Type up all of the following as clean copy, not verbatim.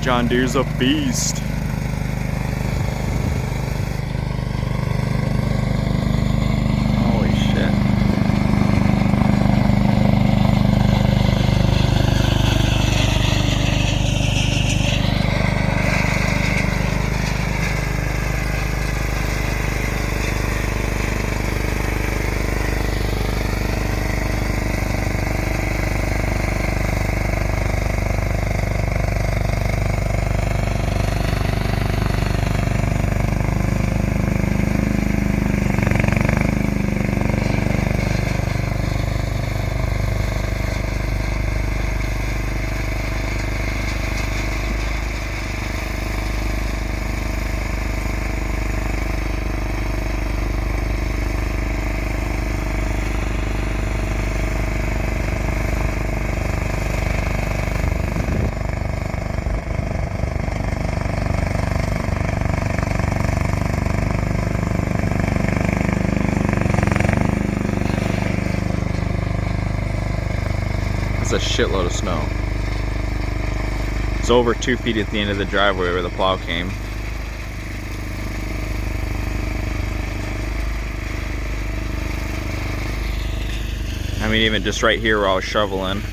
John Deere's a beast. Holy shit. A shitload of snow. It's over 2 feet at the end of the driveway where the plow came. I mean, even just right here where I was shoveling.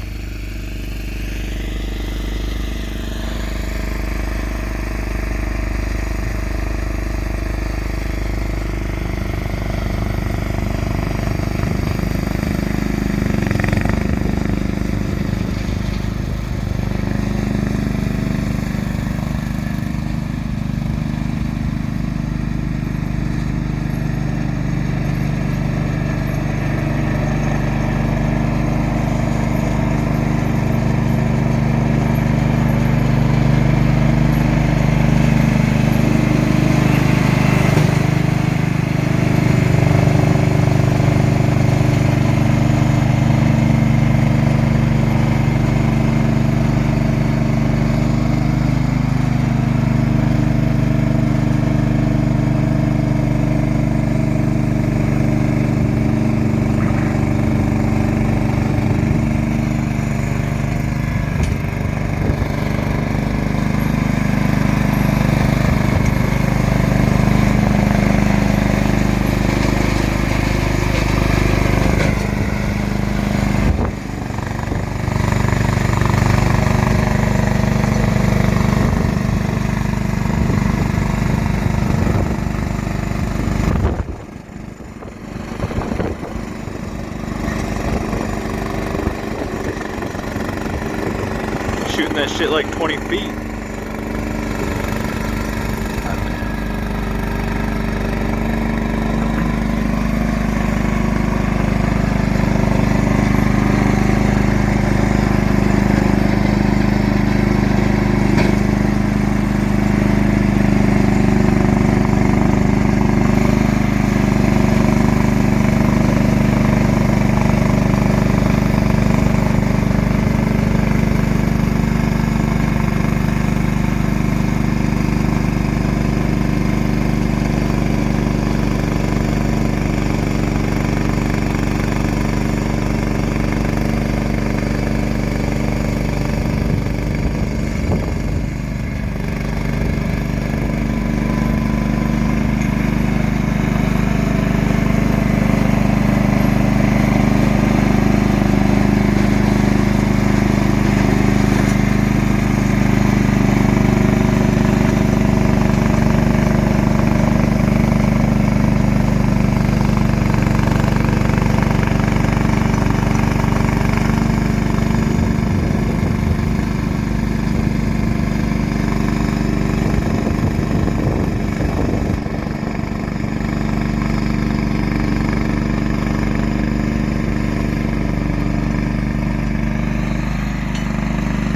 Shooting that shit like 20 feet.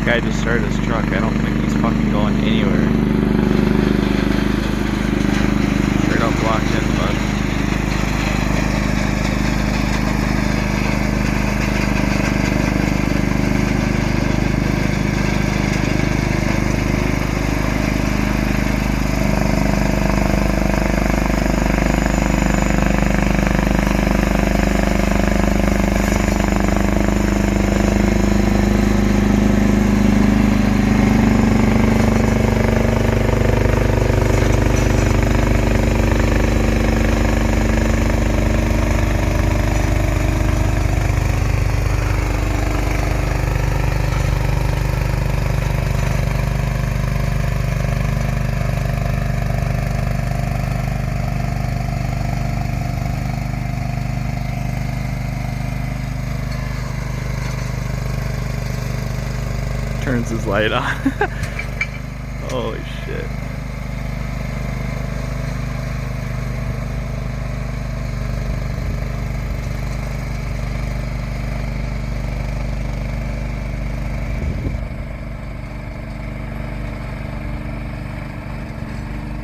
Guy just started his truck. I don't think he's fucking going anywhere. Straight up blocked in, bud. turns his light on. Holy shit.